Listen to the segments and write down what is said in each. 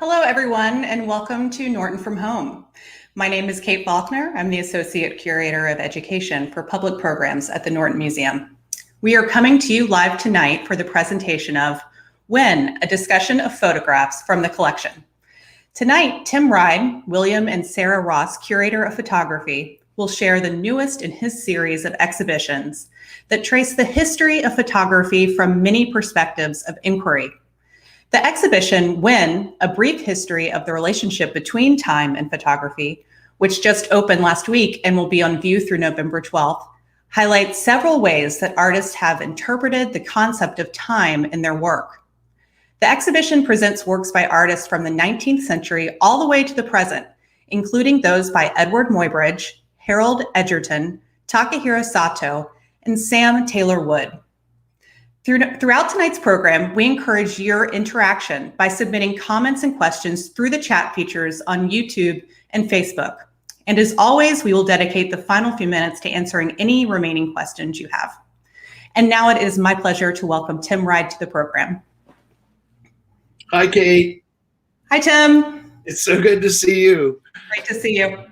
Hello, everyone, and welcome to Norton from Home. My name is Kate Faulkner. I'm the Associate Curator of Education for Public Programs at the Norton Museum. We are coming to you live tonight for the presentation of When, a discussion of photographs from the collection. Tonight, Tim Wride, William and Sarah Ross, Curator of Photography, will share the newest in his series of exhibitions that trace the history of photography from many perspectives of inquiry. The exhibition, When, a brief history of the relationship between time and photography, which just opened last week and will be on view through November 12th, highlights several ways that artists have interpreted the concept of time in their work. The exhibition presents works by artists from the 19th century all the way to the present, including those by Eadweard Muybridge, Harold Edgerton, Takahiro Sato, and Sam Taylor Wood. Throughout tonight's program, we encourage your interaction by submitting comments and questions through the chat features on YouTube and Facebook. And as always, we will dedicate the final few minutes to answering any remaining questions you have. And now it is my pleasure to welcome Tim Wride to the program. Hi, Kate. Hi, Tim. It's so good to see you. Great to see you.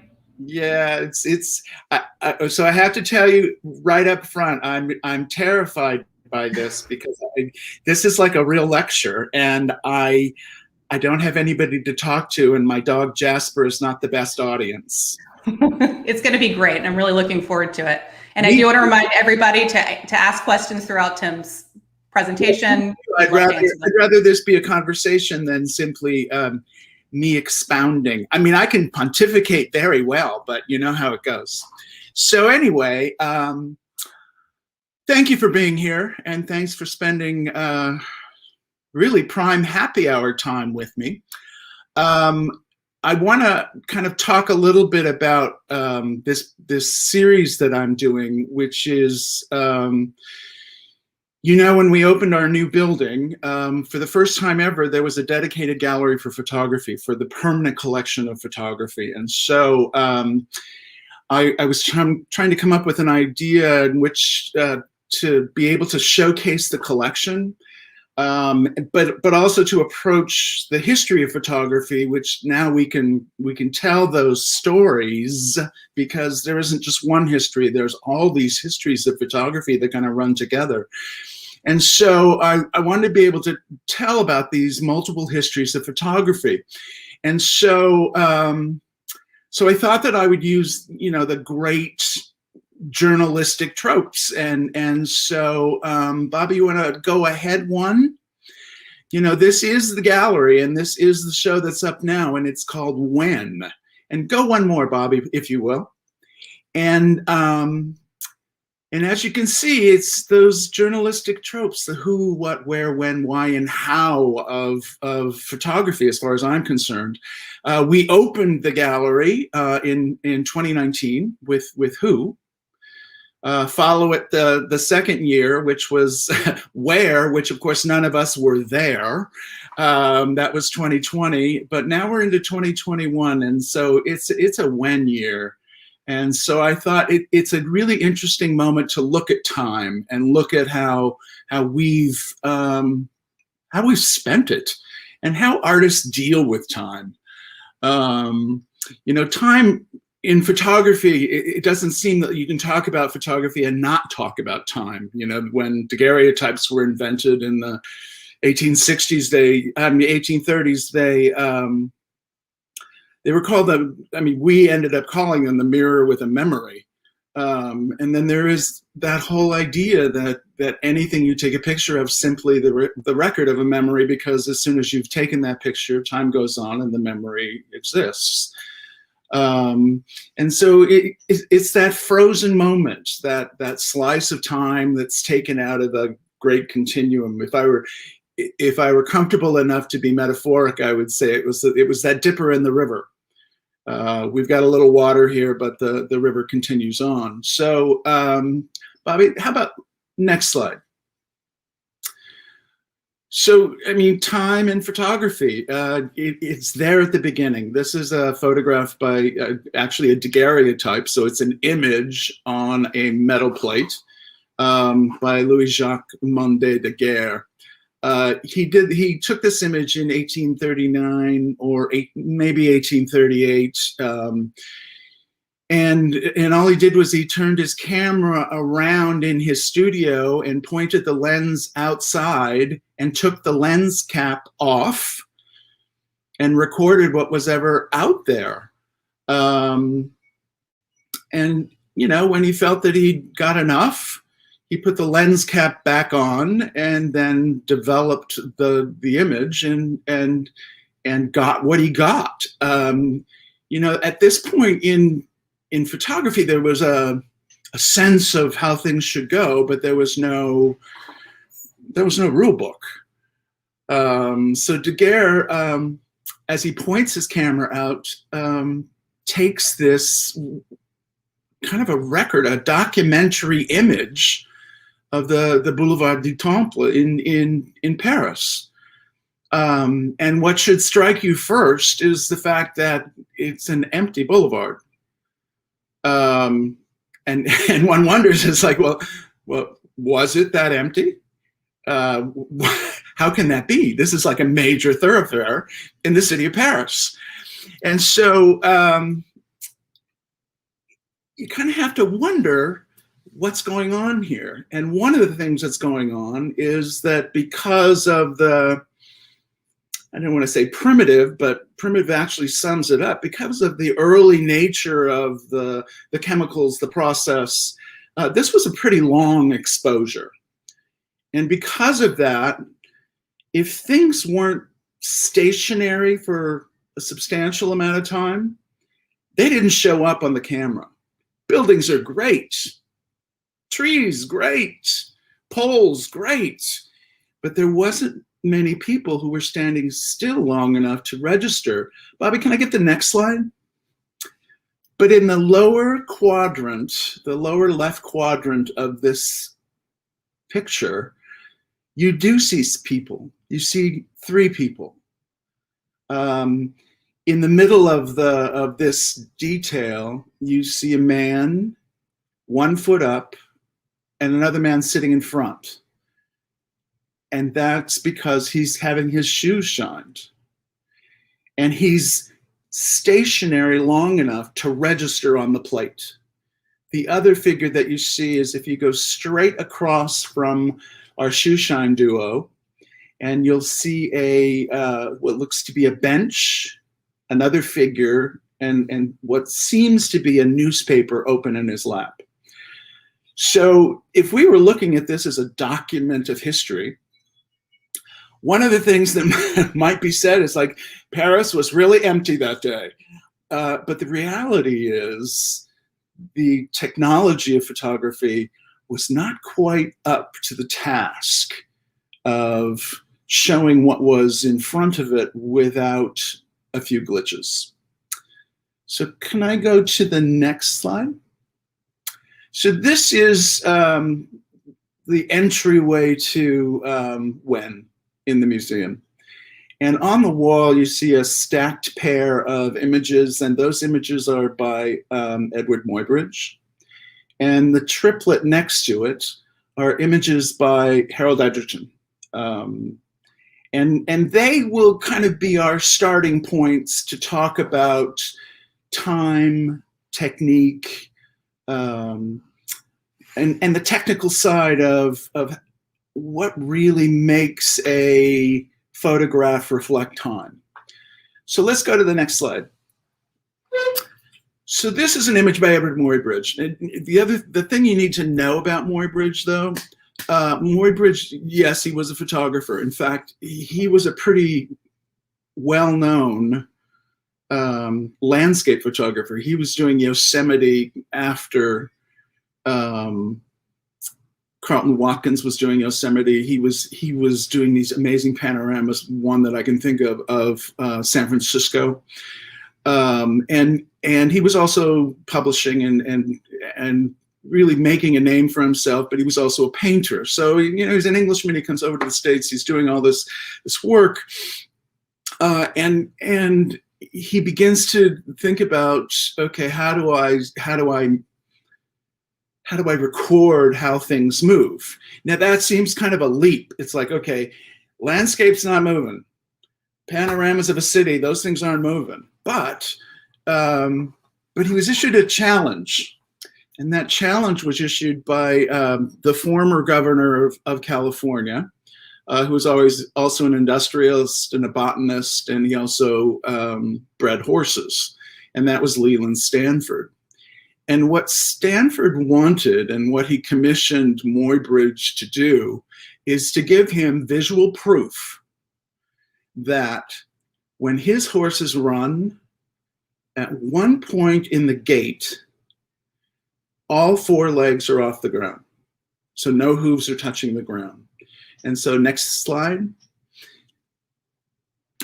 Yeah, so I have to tell you right up front, I'm terrified by this because this is like a real lecture, and I don't have anybody to talk to, and my dog Jasper is not the best audience. It's going to be great, and I'm really looking forward to it. And I do want to remind everybody to ask questions throughout Tim's presentation. I'd rather this be a conversation than simply me expounding. I mean, I can pontificate very well, but you know how it goes. So anyway, thank you for being here, and thanks for spending really prime happy hour time with me. I want to kind of talk a little bit about this series that I'm doing, which is, you know, when we opened our new building, for the first time ever, there was a dedicated gallery for photography, for the permanent collection of photography. And so I was trying to come up with an idea in which to be able to showcase the collection, but also to approach the history of photography, which now we can tell those stories, because there isn't just one history. There's all these histories of photography that kind of run together. And so I wanted to be able to tell about these multiple histories of photography. And so so I thought that I would use, you know, the great journalistic tropes. And so, Bobby, you want to go ahead one? You know, this is the gallery, and this is the show that's up now, and it's called When. And go one more, Bobby, if you will. And as you can see, it's those journalistic tropes, the who, what, where, when, why, and how of photography, as far as I'm concerned. We opened the gallery in 2019 with who. Follow it the second year, which was where, which of course none of us were there. That was 2020, but now we're into 2021, and so it's a when year. And so I thought it's a really interesting moment to look at time and look at how we've spent it and how artists deal with time. You know, time in photography, it doesn't seem that you can talk about photography and not talk about time. You know, when daguerreotypes were invented in the 1830s, they were called we ended up calling them the mirror with a memory. And then there is that whole idea that anything you take a picture of simply the record of a memory, because as soon as you've taken that picture, time goes on and the memory exists. And so it's that frozen moment, that slice of time that's taken out of the great continuum. If I were comfortable enough to be metaphoric, I would say it was that dipper in the river. We've got a little water here, but the river continues on. So, Bobby, how about next slide? So, I mean, time and photography, it's there at the beginning. This is a photograph by actually a daguerreotype. So it's an image on a metal plate by Louis-Jacques Mondet Daguerre. He took this image in 1839 or maybe 1838. And all he did was he turned his camera around in his studio and pointed the lens outside and took the lens cap off and recorded what was ever out there. And, you know, when he felt that he'd got enough, he put the lens cap back on and then developed the image and got what he got. You know, at this point in photography, there was a sense of how things should go, but there was no rule book. So Daguerre, as he points his camera out, takes this kind of a record, a documentary image of the Boulevard du Temple in Paris. And what should strike you first is the fact that it's an empty boulevard. And one wonders, it's like, well, was it that empty? How can that be? This is like a major thoroughfare in the city of Paris. And so you kind of have to wonder what's going on here. And one of the things that's going on is that because of the, I don't want to say primitive, but primitive actually sums it up, because of the early nature of the chemicals, the process, this was a pretty long exposure. And because of that, if things weren't stationary for a substantial amount of time, they didn't show up on the camera. Buildings are great. Trees, great. Poles, great. But there wasn't many people who were standing still long enough to register. Bobby, can I get the next slide? But in the lower quadrant, the lower left quadrant of this picture, you do see people. You see 3 people. In the middle of this detail, you see a man 1 foot up and another man sitting in front. And that's because he's having his shoes shined. And he's stationary long enough to register on the plate. The other figure that you see is if you go straight across from our shoe shine duo, and you'll see what looks to be a bench, another figure, and what seems to be a newspaper open in his lap. So if we were looking at this as a document of history, one of the things that might be said is like, Paris was really empty that day. But the reality is the technology of photography was not quite up to the task of showing what was in front of it without a few glitches. So can I go to the next slide? So this is the entryway to Wen in the museum. And on the wall, you see a stacked pair of images, and those images are by Eadweard Muybridge. And the triplet next to it are images by Harold Edgerton. And they will kind of be our starting points to talk about time, technique, and the technical side of what really makes a photograph reflect time. So let's go to the next slide. So this is an image by Eadweard Muybridge. The thing you need to know about Muybridge, though, Muybridge, yes, he was a photographer. In fact, he was a pretty well-known landscape photographer. He was doing Yosemite after Carlton Watkins was doing Yosemite. He was doing these amazing panoramas. One that I can think of San Francisco, and he was also publishing and really making a name for himself. But he was also a painter. So he's an Englishman. He comes over to the States. He's doing all this work, and he begins to think about, okay, how do I record how things move? Now that seems kind of a leap. It's like, okay, Landscape's not moving. Panoramas of a city, those things aren't moving. But he was issued a challenge. And that challenge was issued by the former governor of California, who was always also an industrialist and a botanist, and he also bred horses. And that was Leland Stanford. And what Stanford wanted and what he commissioned Muybridge to do is to give him visual proof that when his horses run, at one point in the gait, all four legs are off the ground. So no hooves are touching the ground. And so next slide.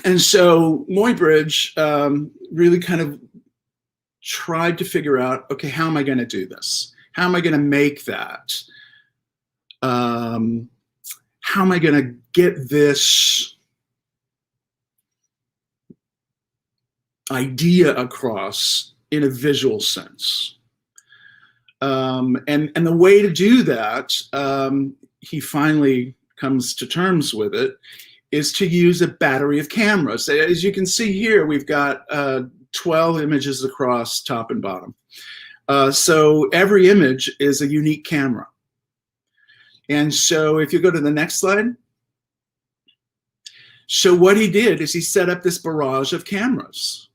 And so Muybridge really kind of tried to figure out, okay, how am I going to do this? How am I going to make that? How am I going to get this idea across in a visual sense? And the way to do that, he finally comes to terms with it, is to use a battery of cameras. As you can see here, we've got 12 images across top and bottom. So every image is a unique camera. And so if you go to the next slide. So what he did is he set up this barrage of cameras.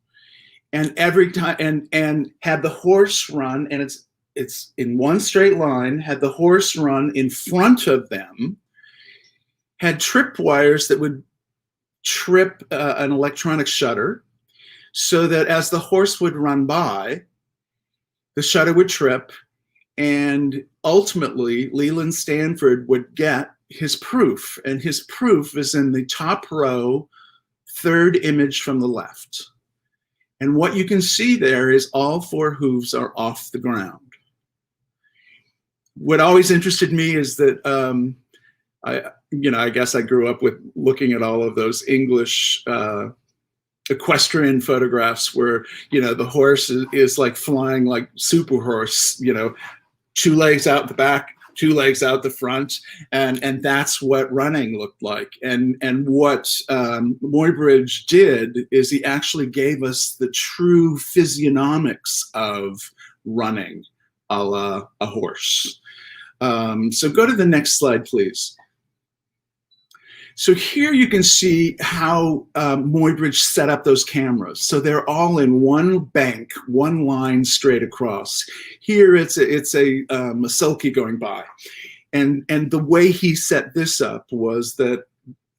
And every time, and had the horse run, and it's in one straight line, had the horse run in front of them, had trip wires that would trip an electronic shutter, so that as the horse would run by, the shutter would trip, and ultimately Leland Stanford would get his proof. And his proof is in the top row, third image from the left. And what you can see there is all four hooves are off the ground. What always interested me is that I guess I grew up with looking at all of those English equestrian photographs where, the horse is like flying like super horse, 2 legs out the back, 2 legs out the front, and that's what running looked like. And what Muybridge did is he actually gave us the true physiognomics of running a la a horse. So go to the next slide, please. So here you can see how Muybridge set up those cameras. So they're all in one bank, one line straight across. Here it's a sulky going by. And the way he set this up was that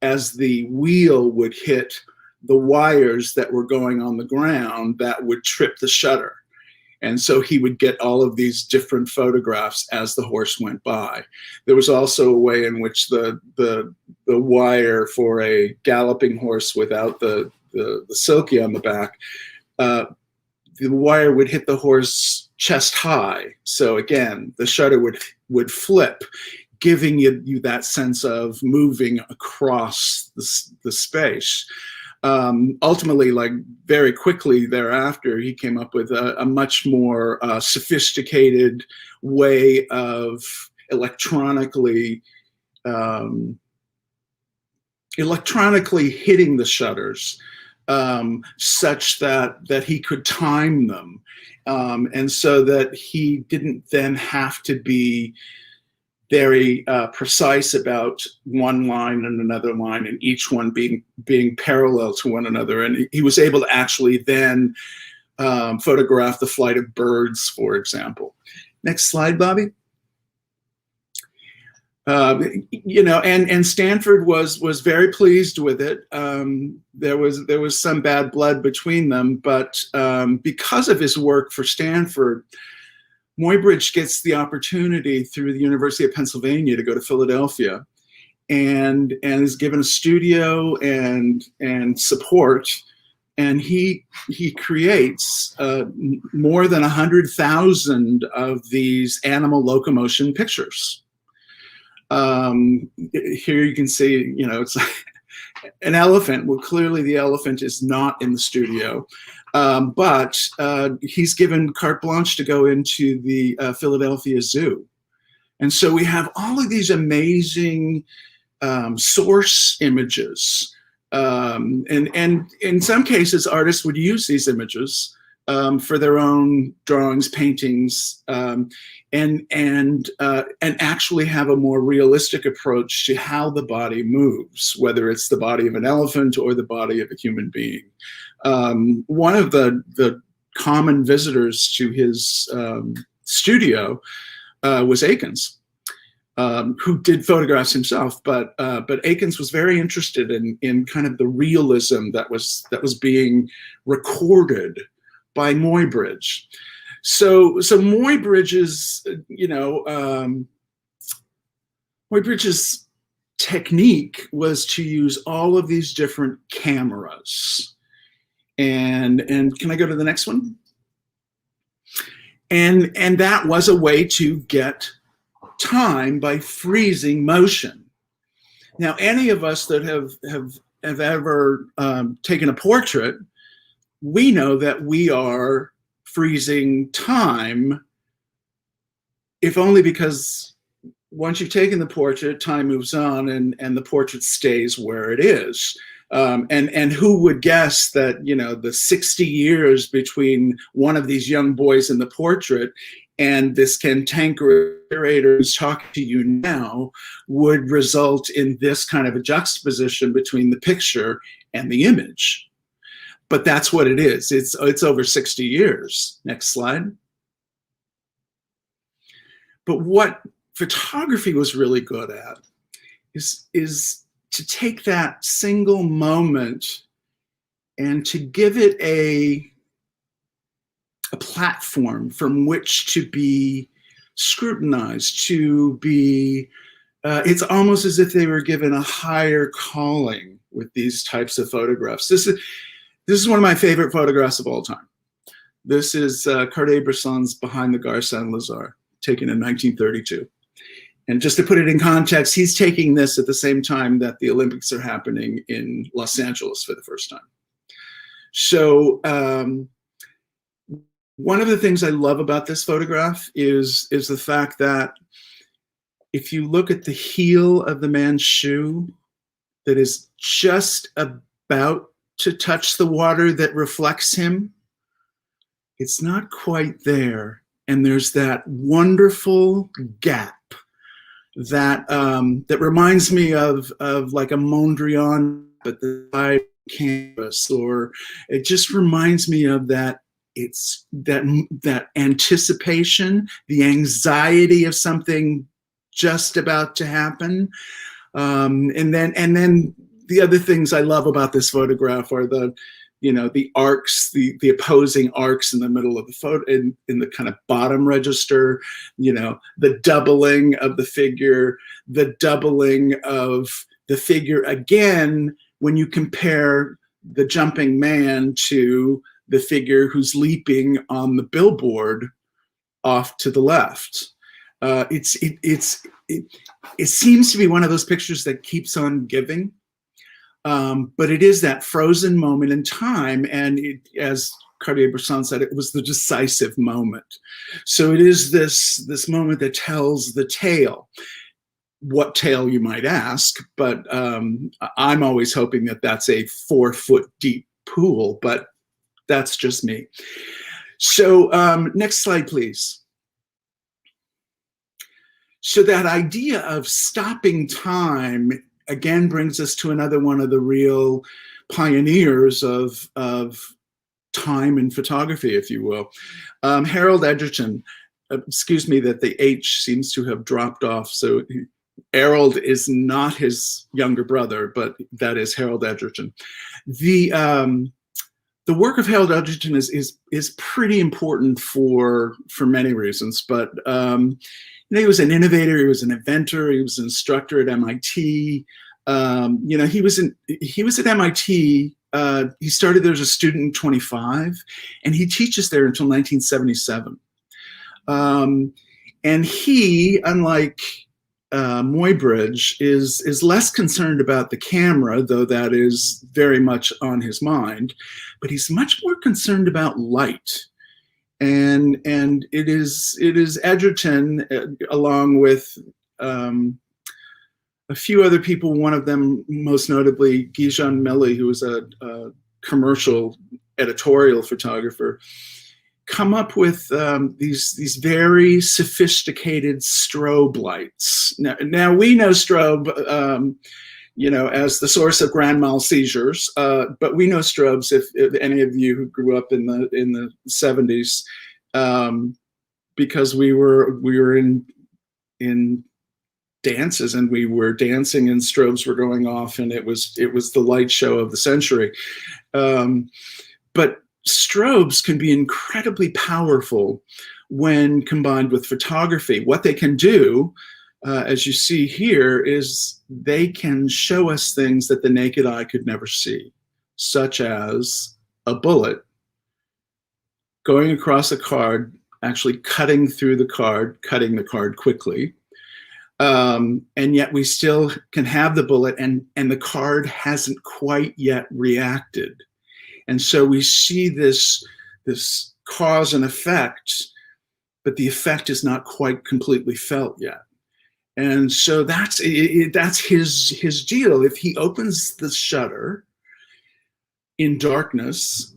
as the wheel would hit the wires that were going on the ground, that would trip the shutter. And so he would get all of these different photographs as the horse went by. There was also a way in which the wire for a galloping horse without the silky on the back, the wire would hit the horse chest high. So again, the shutter would flip, giving you that sense of moving across the space. Ultimately, like very quickly thereafter, he came up with a much more sophisticated way of electronically hitting the shutters, such that he could time them, and so that he didn't then have to be very precise about one line and another line, and each one being parallel to one another. And he was able to actually then photograph the flight of birds, for example. Next slide, Bobby. And Stanford was very pleased with it. There was some bad blood between them, but because of his work for Stanford, Muybridge gets the opportunity through the University of Pennsylvania to go to Philadelphia, and is given a studio and support, and he creates more than 100,000 of these animal locomotion pictures. Here you can see, it's an elephant. Well, clearly the elephant is not in the studio. But he's given carte blanche to go into the Philadelphia Zoo. And so we have all of these amazing source images. And in some cases, artists would use these images for their own drawings, paintings, and actually have a more realistic approach to how the body moves, whether it's the body of an elephant or the body of a human being. One of the common visitors to his studio was Akins, who did photographs himself, but Akins was very interested in kind of the realism that was being recorded by Muybridge. So Muybridge's, Muybridge's technique was to use all of these different cameras. And can I go to the next one? And that was a way to get time by freezing motion. Now, any of us that have ever taken a portrait, we know that we are freezing time, if only because once you've taken the portrait, time moves on and the portrait stays where it is. And who would guess that, the 60 years between one of these young boys in the portrait and this cantankerous curator who's talking to you now would result in this kind of a juxtaposition between the picture and the image. But that's what it is. It's over 60 years. Next slide. But what photography was really good at is to take that single moment and to give it a platform from which to be scrutinized, to be, it's almost as if they were given a higher calling with these types of photographs. This is one of my favorite photographs of all time. This is Cartier-Bresson's Behind the Gare Saint-Lazare, taken in 1932. And just to put it in context, he's taking this at the same time that the Olympics are happening in Los Angeles for the first time. So one of the things I love about this photograph is the fact that if you look at the heel of the man's shoe that is just about to touch the water that reflects him, it's not quite there. And there's that wonderful gap that that reminds me of like a Mondrian at the side canvas, or it just reminds me of that. It's that anticipation, the anxiety of something just about to happen, and then the other things I love about this photograph are the arcs, the opposing arcs in the middle of the photo, in the kind of bottom register, the doubling of the figure, the doubling of the figure again when you compare the jumping man to the figure who's leaping on the billboard off to the left. It seems to be one of those pictures that keeps on giving. But it is that frozen moment in time, and as Cartier-Bresson said, it was the decisive moment. So it is this moment that tells the tale. What tale, you might ask, but I'm always hoping that that's a 4-foot deep pool, but that's just me. So next slide, please. So that idea of stopping time again brings us to another one of the real pioneers of time in photography, if you will. Harold Edgerton, excuse me that the H seems to have dropped off. So Harold is not his younger brother, but that is Harold Edgerton. The work of Harold Edgerton is pretty important for many reasons, but he was an innovator, he was an inventor, he was an instructor at MIT. He was at MIT. He started there as a student in 25, and he teaches there until 1977. And he, unlike Muybridge, is less concerned about the camera, though that is very much on his mind, but he's much more concerned about light. And it is Edgerton, along with a few other people, one of them most notably Gijan Milli, who was a commercial editorial photographer, come up with these very sophisticated strobe lights. Now we know strobe, you know, as the source of grand mal seizures, but we know strobes, if any of you who grew up in the 70s, because we were in dances and we were dancing and strobes were going off, and it was the light show of the century. But strobes can be incredibly powerful when combined with photography. What they can do, as you see here, is they can show us things that the naked eye could never see, such as a bullet going across a card, actually cutting through the card, cutting the card quickly. And yet we still can have the bullet, and the card hasn't quite yet reacted. And so we see this cause and effect, but the effect is not quite completely felt yet. And so that's his deal. If he opens the shutter in darkness,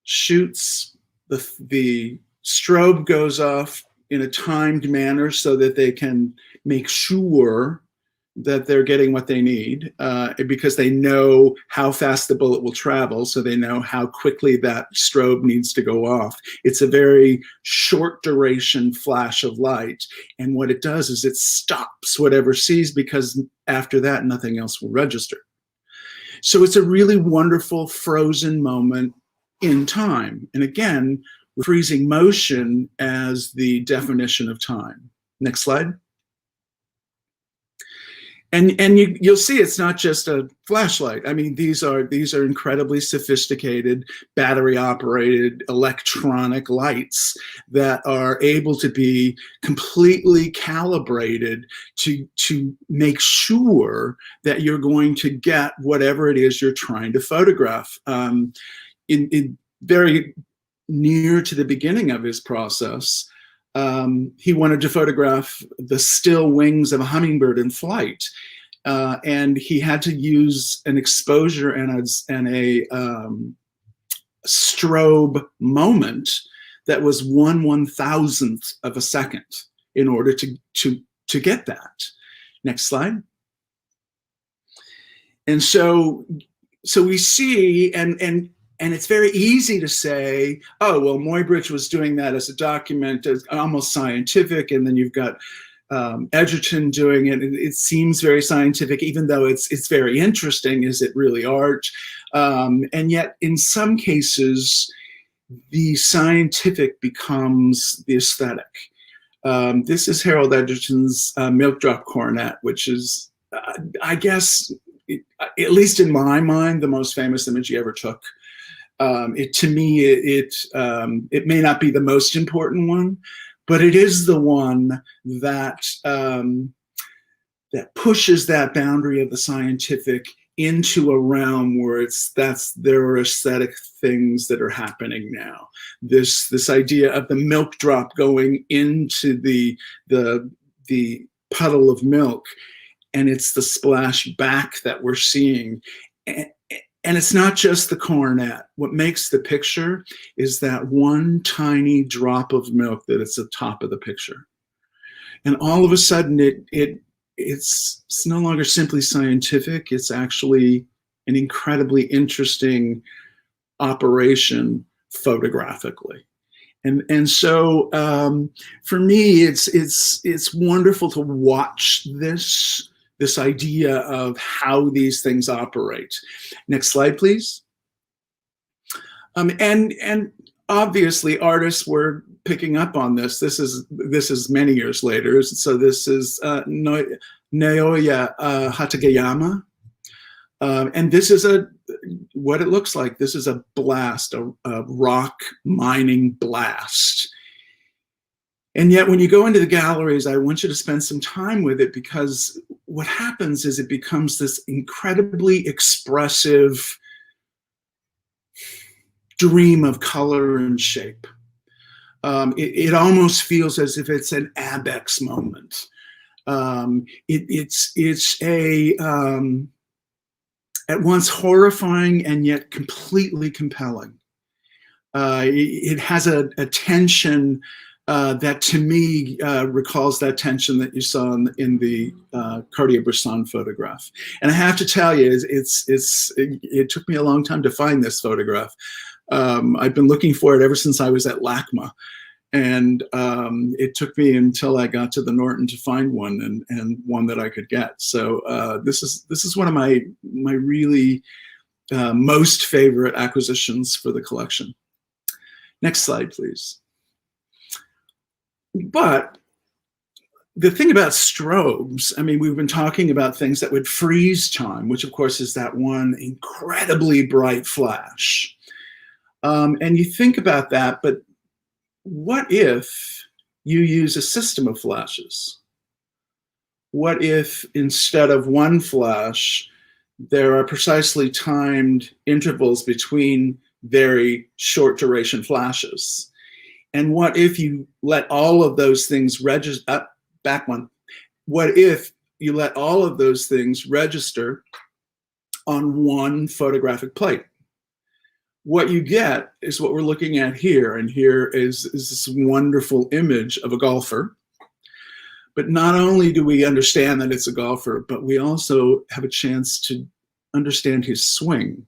shoots, the strobe goes off in a timed manner so that they can make sure that they're getting what they need, because they know how fast the bullet will travel, so they know how quickly that strobe needs to go off. It's a very short duration flash of light, and what it does is it stops whatever sees, because after that nothing else will register. So it's a really wonderful frozen moment in time, and again, freezing motion as the definition of time. Next slide. And you'll see it's not just a flashlight. I mean, these are incredibly sophisticated, battery-operated electronic lights that are able to be completely calibrated to make sure that you're going to get whatever it is you're trying to photograph. In very near to the beginning of his process, he wanted to photograph the still wings of a hummingbird in flight. And he had to use an exposure and a strobe moment that was 1/1000th of a second in order to get that. Next slide. And so we see, and it's very easy to say, oh, well, Muybridge was doing that as a document, as almost scientific, and then you've got Edgerton doing it. It seems very scientific, even though it's very interesting. Is it really art? And yet, in some cases, the scientific becomes the aesthetic. This is Harold Edgerton's milk drop coronet, which is, I guess, at least in my mind, the most famous image he ever took. To me, it may not be the most important one, but it is the one that that pushes that boundary of the scientific into a realm where there are aesthetic things that are happening now. This idea of the milk drop going into the puddle of milk, and it's the splash back that we're seeing. And it's not just the coronet. What makes the picture is that one tiny drop of milk that is at the top of the picture. And all of a sudden, it's no longer simply scientific. It's actually an incredibly interesting operation photographically. And so for me, it's wonderful to watch this idea of how these things operate. Next slide, please. And obviously, artists were picking up on this. This is many years later. So this is Naoya Hatagayama, and this is what it looks like. This is a blast, a rock mining blast. And yet, when you go into the galleries, I want you to spend some time with it, because what happens is it becomes this incredibly expressive dream of color and shape. It almost feels as if it's an abex moment. It's a at once horrifying and yet completely compelling. It has a tension that, to me, recalls that tension that you saw in the Cartier-Bresson photograph. And I have to tell you, it took me a long time to find this photograph. I've been looking for it ever since I was at LACMA. And it took me until I got to the Norton to find one, and one that I could get. So this is one of my really most favorite acquisitions for the collection. Next slide, please. But the thing about strobes, I mean, we've been talking about things that would freeze time, which of course is that one incredibly bright flash. And you think about that, but what if you use a system of flashes? What if instead of one flash, there are precisely timed intervals between very short duration flashes? And what if you let all of those things register, back one, what if you let all of those things register on one photographic plate? What you get is what we're looking at here. And here is this wonderful image of a golfer. But not only do we understand that it's a golfer, but we also have a chance to understand his swing.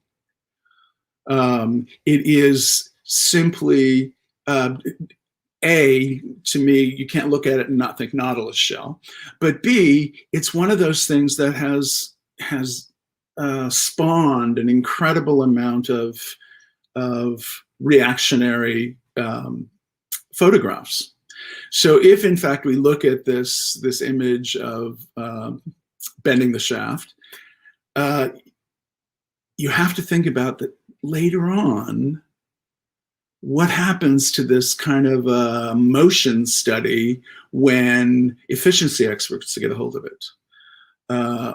It is simply, A, to me, you can't look at it and not think Nautilus shell. But B, it's one of those things that has spawned an incredible amount of reactionary photographs. So if in fact we look at this image of bending the shaft, you have to think about that later on, what happens to this kind of motion study when efficiency experts get a hold of it?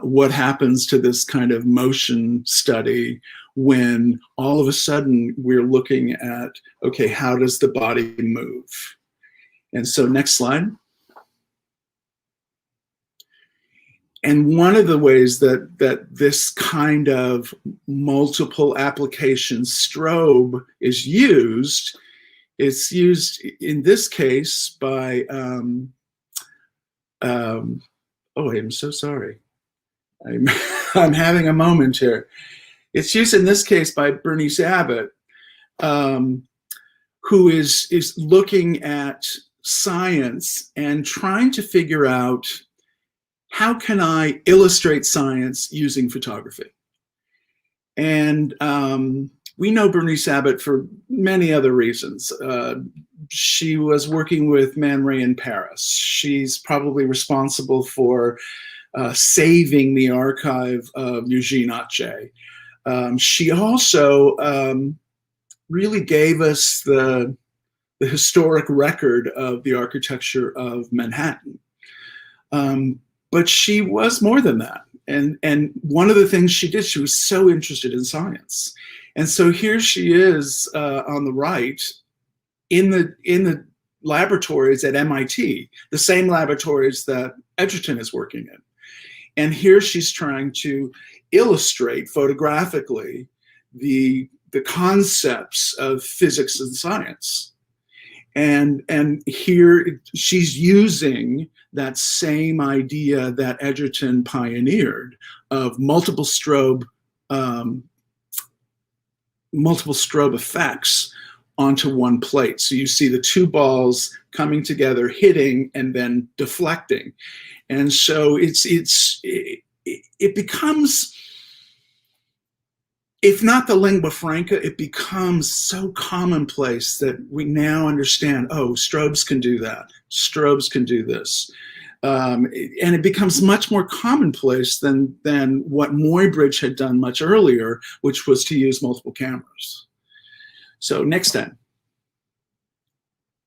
What happens to this kind of motion study when all of a sudden we're looking at, okay, how does the body move? And so next slide. And one of the ways that this kind of multiple application strobe is used, it's used in this case by, oh, I'm so sorry. I'm having a moment here. It's used in this case by Bernice Abbott, who is looking at science and trying to figure out, how can I illustrate science using photography? And we know Bernice Abbott for many other reasons. She was working with Man Ray in Paris. She's probably responsible for saving the archive of Eugene Atget. She also really gave us the historic record of the architecture of Manhattan. But she was more than that. And one of the things she did, she was so interested in science. And so here she is on the right in the laboratories at MIT, the same laboratories that Edgerton is working in. And here she's trying to illustrate photographically the concepts of physics and science. And here she's using that same idea that Edgerton pioneered of multiple strobe effects onto one plate. So you see the two balls coming together, hitting, and then deflecting. And so it becomes, if not the lingua franca, it becomes so commonplace that we now understand, oh, strobes can do that. Strobes can do this. And it becomes much more commonplace than what Muybridge had done much earlier, which was to use multiple cameras. So next time.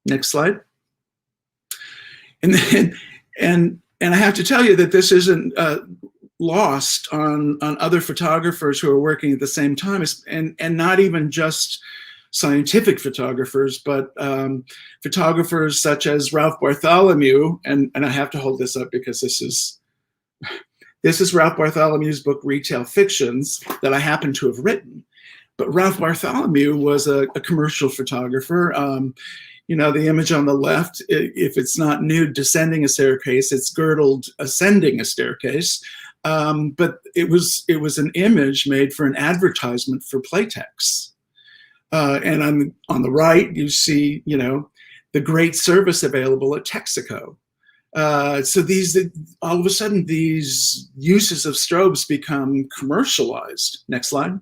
Next slide. And I have to tell you that this isn't lost on other photographers who are working at the same time, and not even just scientific photographers, but photographers such as Ralph Bartholomew, and I have to hold this up because this is Ralph Bartholomew's book, Retail Fictions, that I happen to have written. But Ralph Bartholomew was a commercial photographer. You know, the image on the left, if it's not nude descending a staircase, it's girdled ascending a staircase. But it was an image made for an advertisement for Playtex. And on the right, you see, you know, the great service available at Texaco. So all of a sudden, these uses of strobes become commercialized. Next slide.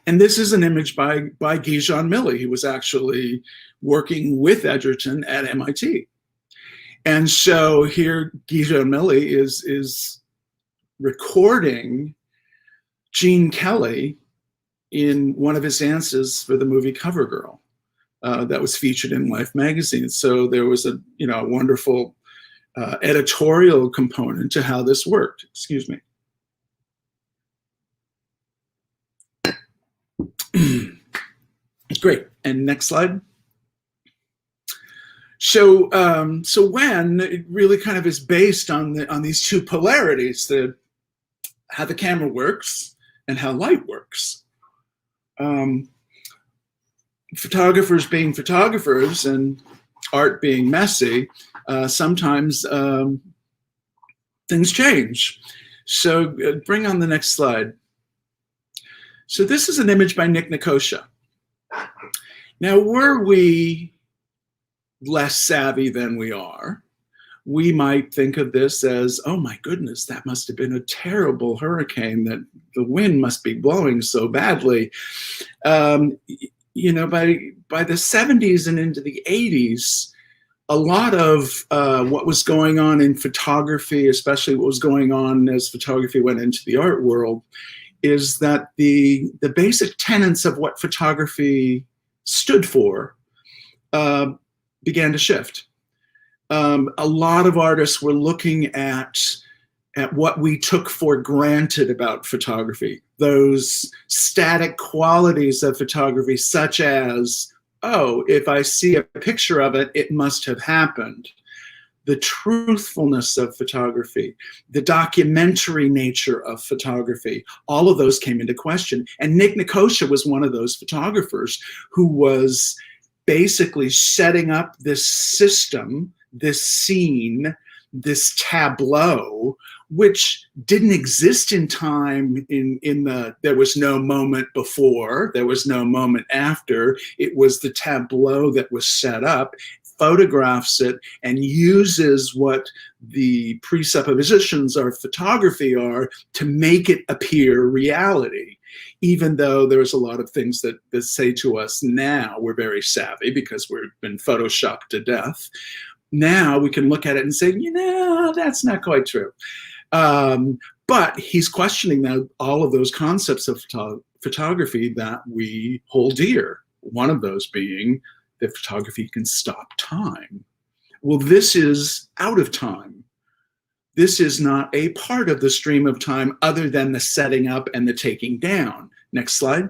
And this is an image by Guy-Jean Milly, who was actually working with Edgerton at MIT. And so here, Guy-Jean Milly is recording Gene Kelly in one of his dances for the movie CoverGirl that was featured in Life magazine. So there was a wonderful editorial component to how this worked. Excuse me. Great. And next slide. So when it really kind of is based on these two polarities, how the camera works and how light works. Photographers being photographers and art being messy, sometimes things change. So bring on the next slide. So this is an image by Nick Nicosia. Now, were we less savvy than we are, we might think of this as, oh my goodness, that must have been a terrible hurricane, that the wind must be blowing so badly. You know, by the 70s and into the 80s, a lot of what was going on in photography, especially what was going on as photography went into the art world, is that the basic tenets of what photography stood for began to shift. A lot of artists were looking at what we took for granted about photography, those static qualities of photography, such as, oh, if I see a picture of it, it must have happened. The truthfulness of photography, the documentary nature of photography, all of those came into question. And Nick Nicosia was one of those photographers who was basically setting up this system, this scene, this tableau, which didn't exist in time. There was no moment before, there was no moment after. It was the tableau that was set up, photographs it, and uses what the presuppositions of photography are to make it appear reality. Even though there's a lot of things that say to us now, we're very savvy because we've been photoshopped to death. Now we can look at it and say, you know, that's not quite true. But he's questioning now all of those concepts of photography that we hold dear. One of those being that photography can stop time. Well, this is out of time. This is not a part of the stream of time other than the setting up and the taking down. Next slide.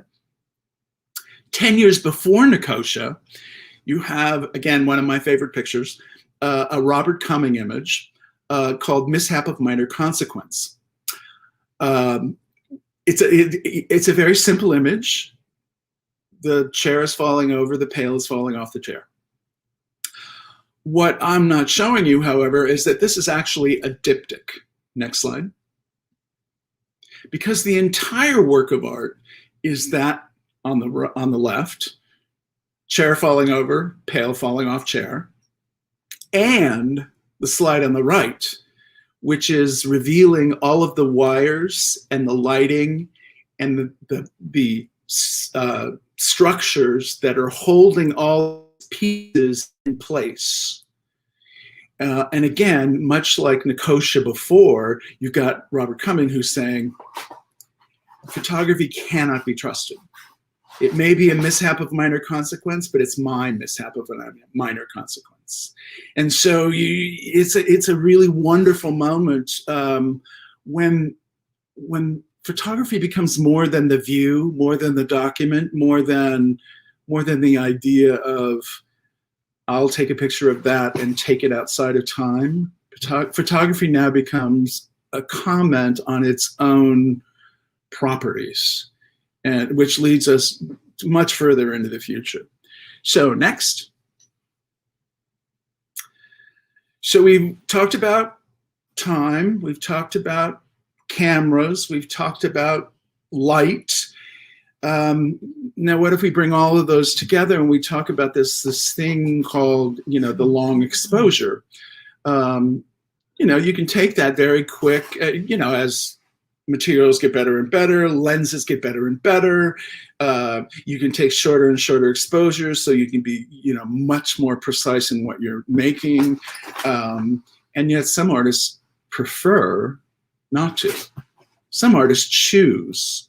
10 years before Nicosia, you have, again, one of my favorite pictures, a Robert Cumming image called Mishap of Minor Consequence. It's a very simple image. The chair is falling over, the pail is falling off the chair. What I'm not showing you, however, is that this is actually a diptych. Next slide. Because the entire work of art is that on the left, chair falling over, pail falling off chair, and the slide on the right, which is revealing all of the wires and the lighting and the structures that are holding all pieces in place. And again, much like Nicosia before, you've got Robert Cumming who's saying, photography cannot be trusted. It may be a mishap of minor consequence, but it's my mishap of a minor consequence. And so it's a really wonderful moment when photography becomes more than the view, more than the document, more than the idea of, I'll take a picture of that and take it outside of time. Photography now becomes a comment on its own properties, and which leads us much further into the future. So next. So we've talked about time, we've talked about cameras, we've talked about light. Now, what if we bring all of those together and we talk about this thing called, the long exposure? You can take that very quick, as materials get better and better, lenses get better and better. You can take shorter and shorter exposures, so you can be, much more precise in what you're making. And yet some artists prefer not to. Some artists choose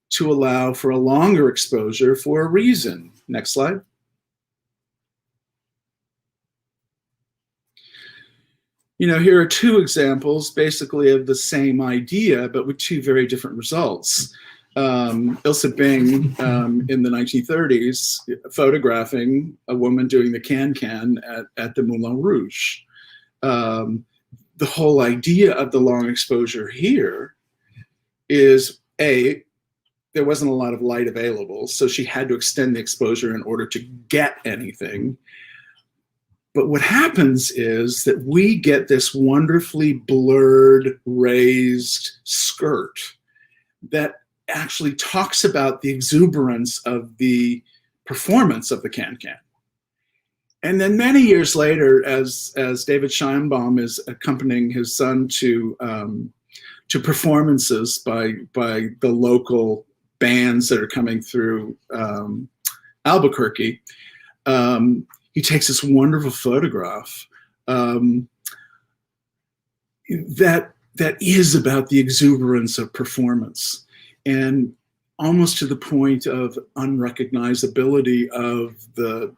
to allow for a longer exposure for a reason. Next slide. Here are two examples basically of the same idea, but with two very different results. Ilse Bing in the 1930s, photographing a woman doing the can-can at the Moulin Rouge. The whole idea of the long exposure here is, there wasn't a lot of light available, so she had to extend the exposure in order to get anything. But what happens is that we get this wonderfully blurred, raised skirt that actually talks about the exuberance of the performance of the can-can. And then many years later, as David Scheinbaum is accompanying his son to performances by the local bands that are coming through Albuquerque, he takes this wonderful photograph that is about the exuberance of performance, and almost to the point of unrecognizability of the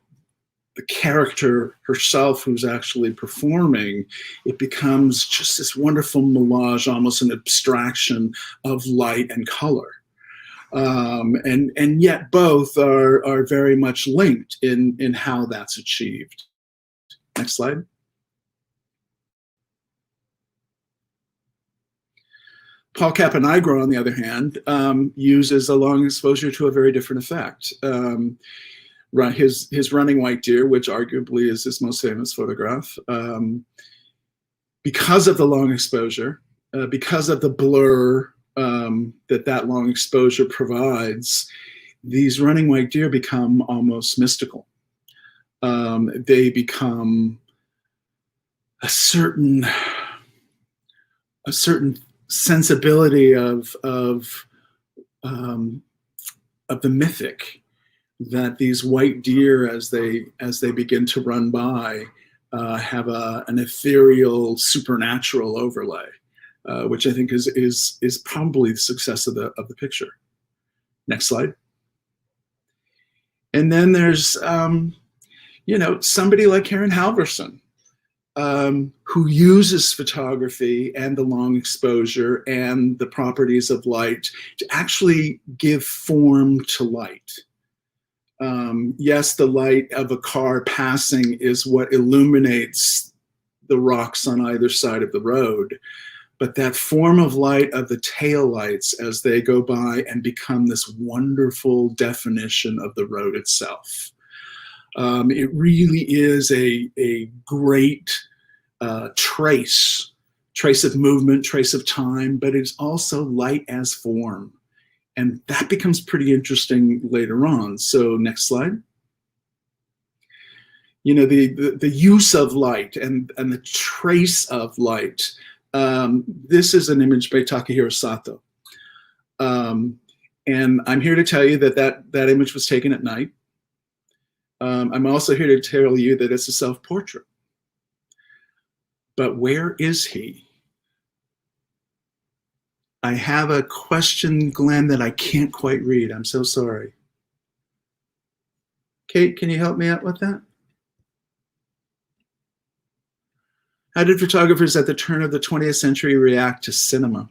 character herself who's actually performing. It becomes just this wonderful melange, almost an abstraction of light and color. And yet both are very much linked in how that's achieved. Next slide. Paul Kappanigra, on the other hand, uses a long exposure to a very different effect. His Running White Deer, which arguably is his most famous photograph, because of the long exposure, because of the blur that long exposure provides, these running white deer become almost mystical. They become a certain sensibility of the mythic, that these white deer, as they begin to run by, have an ethereal, supernatural overlay. Which I think is probably the success of the picture. Next slide. And then there's somebody like Karen Halvorson, who uses photography and the long exposure and the properties of light to actually give form to light. Yes, the light of a car passing is what illuminates the rocks on either side of the road. But that form of light of the taillights as they go by and become this wonderful definition of the road itself. It really is a great trace of movement, trace of time, but it's also light as form. And that becomes pretty interesting later on. So next slide. The use of light and the trace of light. This is an image by Takahiro Sato. And I'm here to tell you that image was taken at night. I'm also here to tell you that it's a self-portrait. But where is he? I have a question, Glenn, that I can't quite read. I'm so sorry. Kate, can you help me out with that? How did photographers at the turn of the 20th century react to cinema?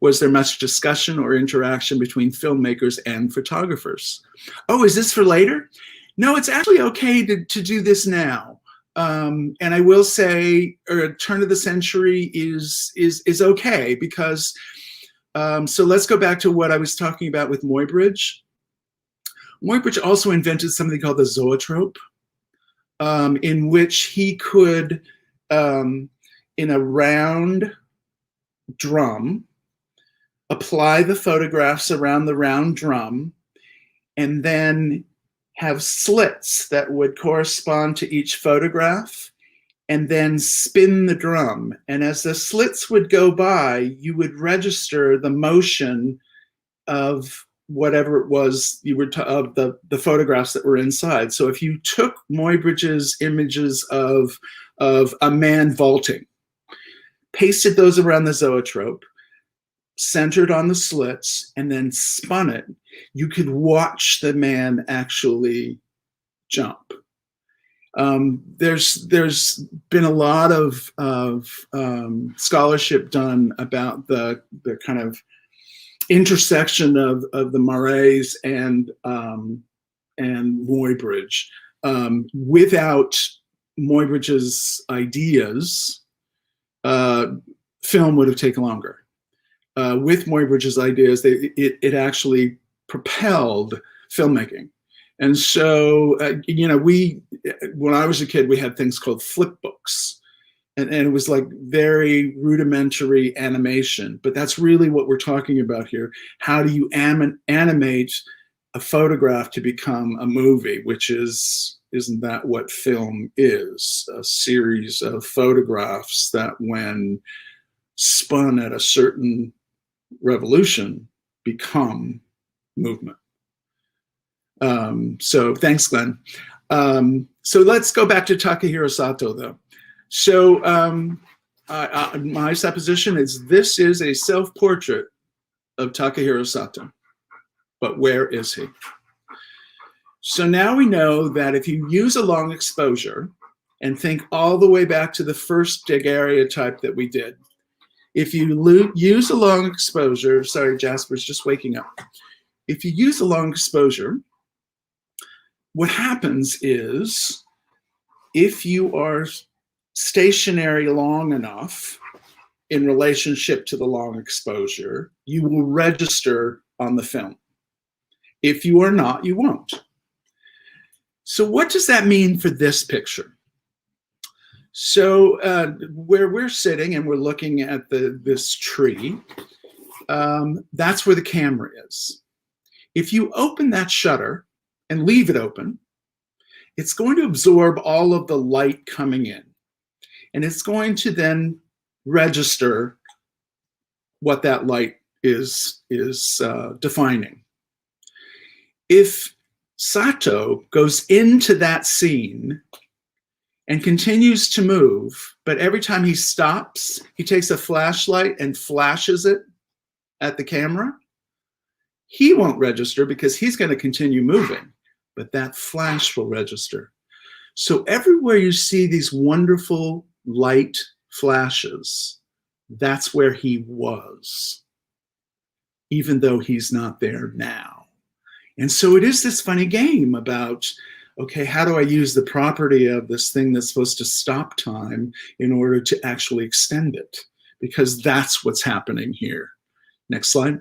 Was there much discussion or interaction between filmmakers and photographers? Oh, is this for later? No, it's actually okay to do this now. And I will say, turn of the century is okay, because, so let's go back to what I was talking about with Muybridge. Muybridge also invented something called the zoetrope, in which he could, in a round drum, apply the photographs around the round drum, and then have slits that would correspond to each photograph, and then spin the drum. And as the slits would go by, you would register the motion of whatever it was you were of the photographs that were inside. So if you took Muybridge's images of a man vaulting, pasted those around the zoetrope, centered on the slits, and then spun it, you could watch the man actually jump. There's been a lot of scholarship done about the kind of intersection of the Marais and Muybridge. Without Muybridge's ideas, film would have taken longer. With Muybridge's ideas, it actually propelled filmmaking. And so, when I was a kid, we had things called flip books. And it was like very rudimentary animation. But that's really what we're talking about here. How do you animate a photograph to become a movie, which isn't that what film is? A series of photographs that, when spun at a certain revolution, become movement. So thanks, Glenn. So let's go back to Takahiro Sato, though. So my supposition is this is a self-portrait of Takahiro Sato. But where is he? So now we know that if you use a long exposure and think all the way back to the first daguerreotype that we did, if you use a long exposure, sorry, Jasper's just waking up. If you use a long exposure, what happens is, if you are stationary long enough in relationship to the long exposure, you will register on the film. If you are not, you won't. So what does that mean for this picture? So where we're sitting and we're looking at this tree, that's where the camera is. If you open that shutter and leave it open, it's going to absorb all of the light coming in. And it's going to then register what that light is defining. If Sato goes into that scene and continues to move, but every time he stops, he takes a flashlight and flashes it at the camera, he won't register because he's going to continue moving, but that flash will register. So everywhere you see these wonderful light flashes, that's where he was, even though he's not there now. And so it is this funny game about, okay, how do I use the property of this thing that's supposed to stop time in order to actually extend it? Because that's what's happening here. Next slide.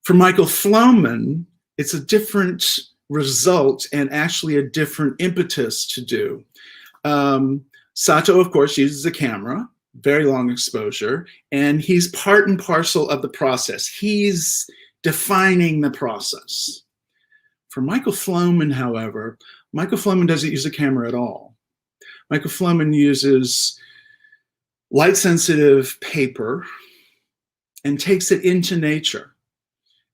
For Michael Floman, it's a different result and actually a different impetus to do. Sato, of course, uses a camera, very long exposure, and he's part and parcel of the process. He's defining the process. For Michael Floman, however, Michael Floman doesn't use a camera at all. Michael Floman uses light-sensitive paper and takes it into nature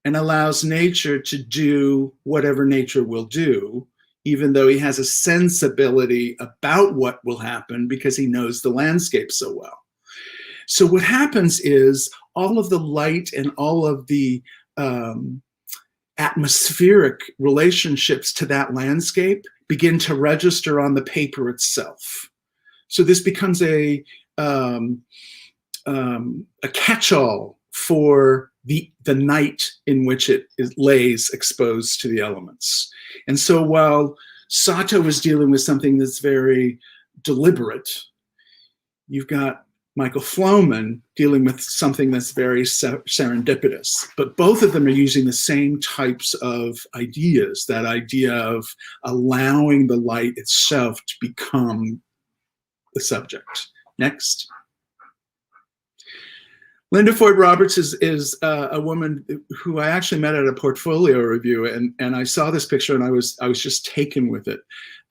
and allows nature to do whatever nature will do, even though he has a sensibility about what will happen because he knows the landscape so well. So what happens is all of the light and all of the atmospheric relationships to that landscape begin to register on the paper itself. So this becomes a a catch-all for the night in which it lays exposed to the elements. And so while Sato is dealing with something that's very deliberate, you've got Michael Floman dealing with something that's very serendipitous. But both of them are using the same types of ideas, that idea of allowing the light itself to become the subject. Next. Linda Ford Roberts is a woman who I actually met at a portfolio review, and I saw this picture and I was just taken with it.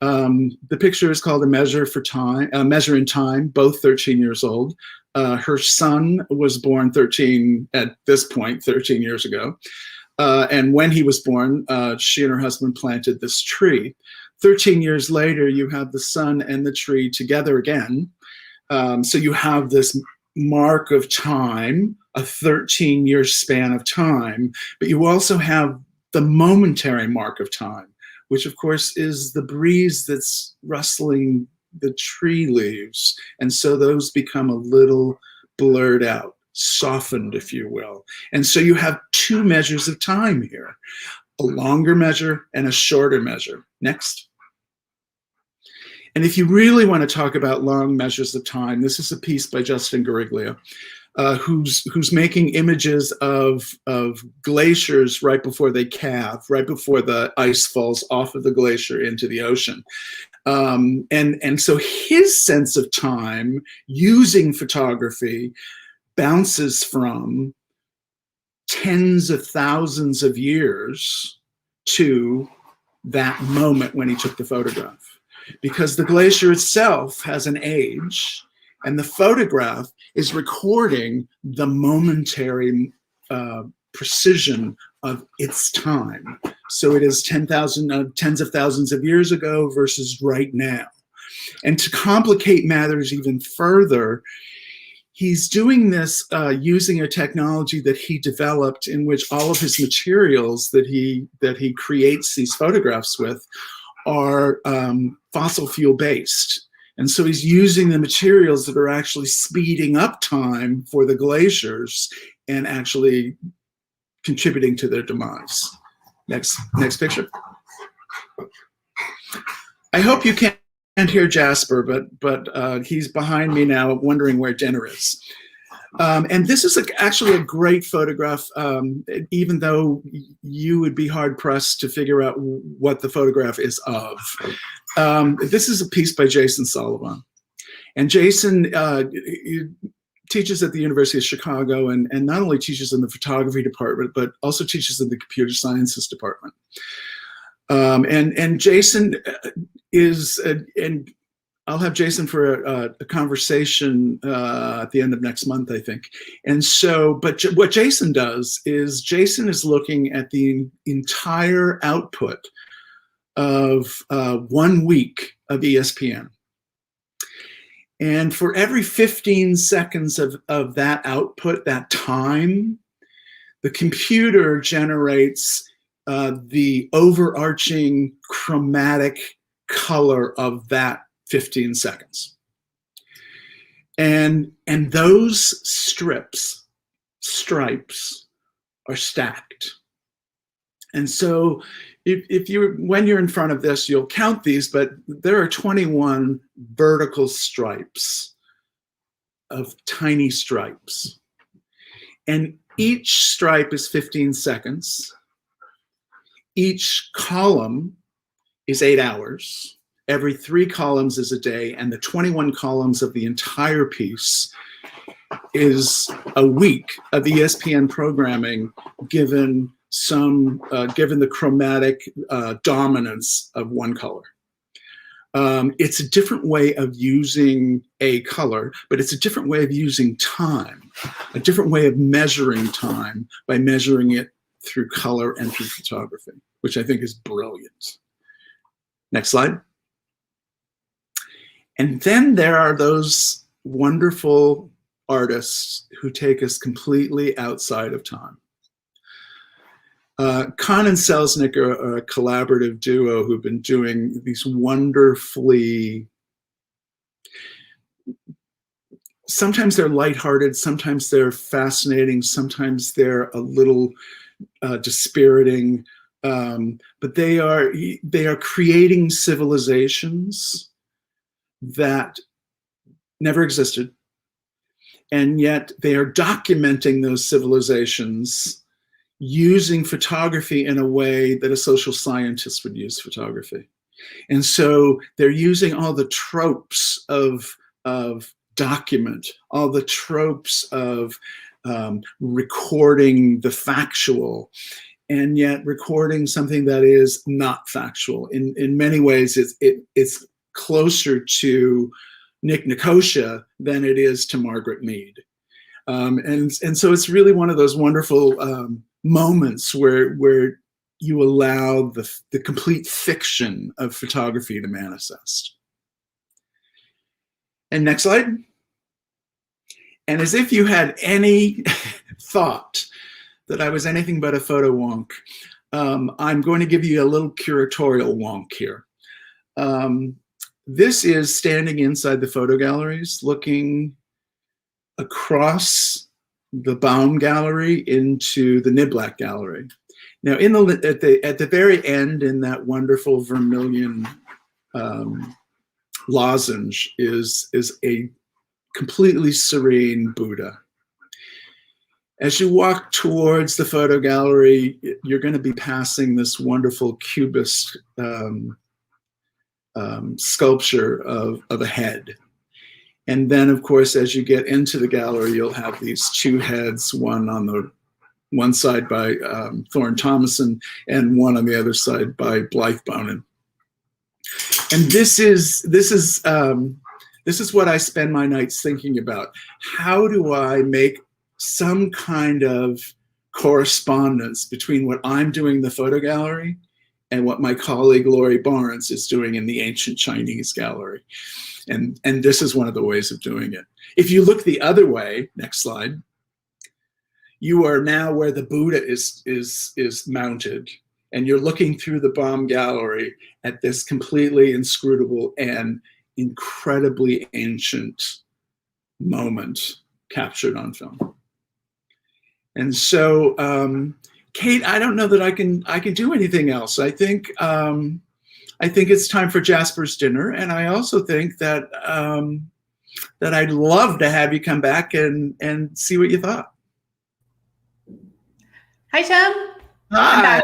The picture is called A Measure in Time, both 13 years old. Her son was born 13 years ago. And when he was born, she and her husband planted this tree. 13 years later, you have the son and the tree together again. So you have this mark of time, a 13-year span of time, but you also have the momentary mark of time, which of course is the breeze that's rustling the tree leaves. And so those become a little blurred out, softened, if you will. And so you have two measures of time here, a longer measure and a shorter measure. Next. And if you really want to talk about long measures of time, this is a piece by Justin Gariglia, who's making images of glaciers right before they calve, right before the ice falls off of the glacier into the ocean. And so his sense of time using photography bounces from tens of thousands of years to that moment when he took the photograph. Because the glacier itself has an age, and the photograph is recording the momentary precision of its time. So it is tens of thousands of years ago versus right now. And to complicate matters even further, he's doing this using a technology that he developed, in which all of his materials that he creates these photographs with are fossil fuel based. And so he's using the materials that are actually speeding up time for the glaciers and actually contributing to their demise. Next picture. I hope you can't hear Jasper, but he's behind me now wondering where dinner is. And this is actually a great photograph, even though you would be hard pressed to figure out what the photograph is of. This is a piece by Jason Sullivan. And Jason teaches at the University of Chicago, and not only teaches in the photography department, but also teaches in the computer sciences department. And Jason is, and I'll have Jason for a conversation at the end of next month, I think. And so, but what Jason does is Jason is looking at the entire output of 1 week of ESPN. And for every 15 seconds of that output, that time, the computer generates the overarching chromatic color of that 15 seconds. And those stripes are stacked. And so when you're in front of this, you'll count these, but there are 21 vertical stripes of tiny stripes. And each stripe is 15 seconds. Each column is 8 hours. Every 3 columns is a day, and the 21 columns of the entire piece is a week of ESPN programming, given the chromatic dominance of one color. It's a different way of using a color, but it's a different way of using time, a different way of measuring time by measuring it through color and through photography, which I think is brilliant. Next slide. And then there are those wonderful artists who take us completely outside of time. Conn and Selznick are a collaborative duo who've been doing these wonderfully sometimes they're lighthearted, sometimes they're fascinating, sometimes they're a little dispiriting, but they are creating civilizations that never existed, and yet they are documenting those civilizations using photography in a way that a social scientist would use photography. And so they're using all the tropes of document, all the tropes of recording the factual, and yet recording something that is not factual. In many ways, it's closer to Nick Nicosia than it is to Margaret Mead. And so it's really one of those wonderful moments where you allow the complete fiction of photography to manifest. And next slide. And as if you had any thought that I was anything but a photo wonk, I'm going to give you a little curatorial wonk here. This is standing inside the photo galleries, looking across the Baum Gallery into the Niblack Gallery. Now, at the very end, in that wonderful vermilion lozenge, is a completely serene Buddha. As you walk towards the photo gallery, you're going to be passing this wonderful cubist sculpture of a head. And then, of course, as you get into the gallery, you'll have these two heads, one on the one side by Thorne Thomason and one on the other side by Blythe Bonin. And this is what I spend my nights thinking about. How do I make some kind of correspondence between what I'm doing in the photo gallery and what my colleague Laurie Barnes is doing in the ancient Chinese gallery? And this is one of the ways of doing it. If you look the other way, next slide, you are now where the Buddha is mounted, and you're looking through the Baum Gallery at this completely inscrutable and incredibly ancient moment captured on film. And so, Kate, I don't know that I can do anything else. I think it's time for Jasper's dinner, and I also think that that I'd love to have you come back and see what you thought. Hi, Tim. Hi.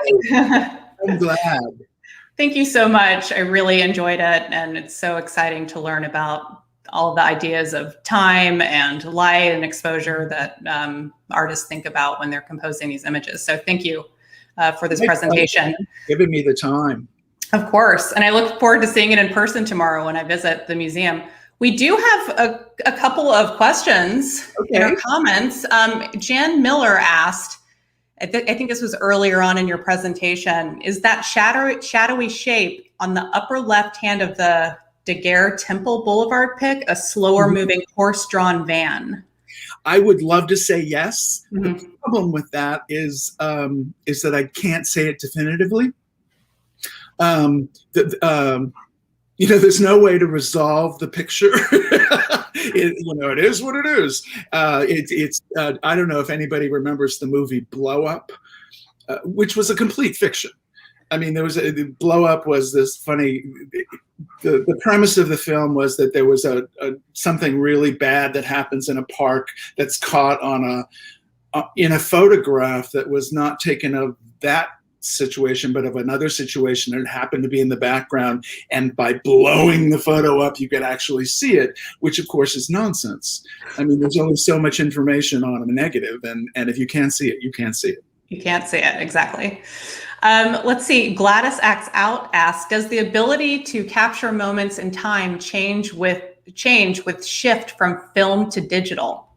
I'm glad. Thank you so much. I really enjoyed it, and it's so exciting to learn about all of the ideas of time and light and exposure that artists think about when they're composing these images. So thank you for this presentation. Giving me the time. Of course. And I look forward to seeing it in person tomorrow when I visit the museum. We do have a couple of questions in our comments. Jan Miller asked, I think this was earlier on in your presentation, is that shadowy shape on the upper left hand of the Daguerre Temple Boulevard pic a slower moving horse-drawn van? I would love to say yes. Mm-hmm. The problem with that is that I can't say it definitively. There's no way to resolve the picture. It is what it is. I don't know if anybody remembers the movie Blow Up, which was a complete fiction. I mean, the Blow Up was this funny. The premise of the film was that there was something really bad that happens in a park that's caught in a photograph that was not taken of that situation, but of another situation that happened to be in the background. And by blowing the photo up, you could actually see it, which of course is nonsense. I mean, there's only so much information on a negative, and if you can't see it, you can't see it. You can't see it, exactly. Let's see, Gladys Acts Out asks, does the ability to capture moments in time change with shift from film to digital?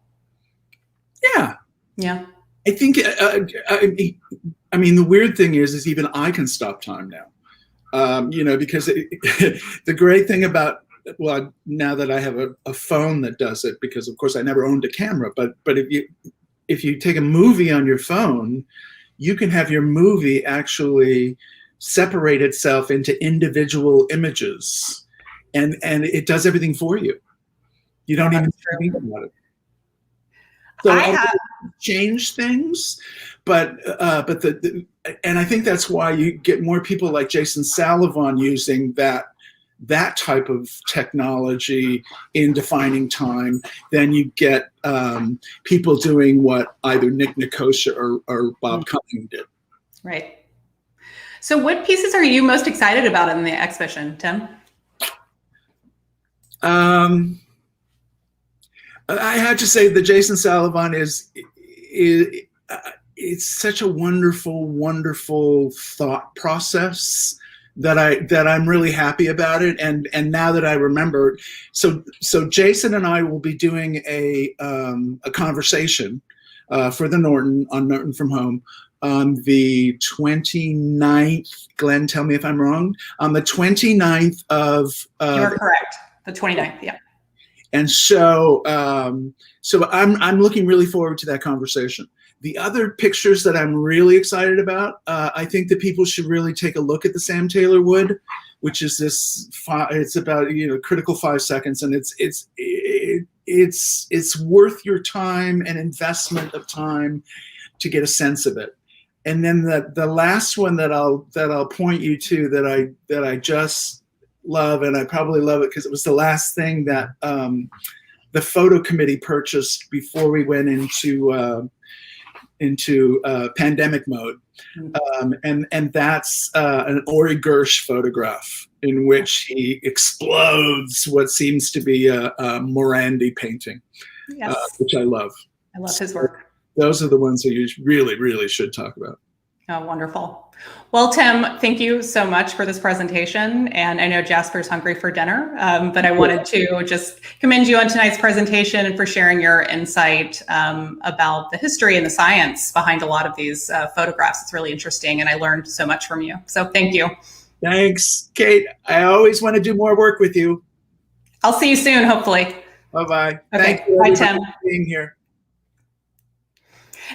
Yeah. Yeah. I think, I mean, the weird thing is even I can stop time now, because the great thing about, well, now that I have a phone that does it, because of course I never owned a camera, but if you take a movie on your phone, you can have your movie actually separate itself into individual images, and it does everything for you. You don't even think about it. So I have change things, but and I think that's why you get more people like Jason Sullivan using that type of technology in defining time than you get people doing what either Nick Nicosia or Bob Cunningham did. Right. So what pieces are you most excited about in the exhibition, Tim? I have to say that Jason Sullivan it's such a wonderful thought process that I'm really happy about it. And now that I remember, so Jason and I will be doing a conversation for the Norton on Norton from Home on the 29th. Glenn, tell me if I'm wrong. On the 29th of You're correct. The 29th, yeah. And so I'm looking really forward to that conversation. The other pictures that I'm really excited about, I think that people should really take a look at the Sam Taylor Wood, which is it's about, critical 5 seconds, and it's worth your time and investment of time to get a sense of it. And then the last one that I'll point you to that I just love, and I probably love it because it was the last thing that the photo committee purchased before we went into pandemic mode, and that's an Ori Gersh photograph in which he explodes what seems to be a Morandi painting, yes. Which I love. I love his work. Those are the ones that you really should talk about. Oh, wonderful. Well, Tim, thank you so much for this presentation. And I know Jasper's hungry for dinner, but I wanted to just commend you on tonight's presentation and for sharing your insight about the history and the science behind a lot of these photographs. It's really interesting, and I learned so much from you. So thank you. Thanks, Kate. I always want to do more work with you. I'll see you soon, hopefully. Bye-bye. Okay. Thank you Bye, Tim. for being here.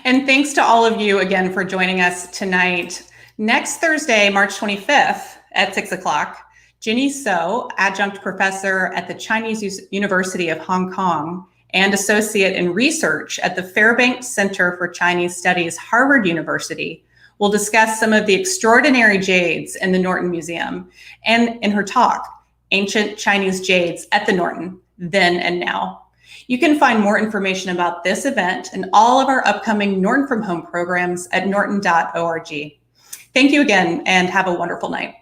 And thanks to all of you again for joining us tonight. Next Thursday, March 25th at 6 o'clock, Ginny So, adjunct professor at the Chinese University of Hong Kong and associate in research at the Fairbanks Center for Chinese Studies, Harvard University, will discuss some of the extraordinary jades in the Norton Museum. And in her talk, Ancient Chinese Jades at the Norton, Then and Now. You can find more information about this event and all of our upcoming Norton from Home programs at norton.org. Thank you again, and have a wonderful night.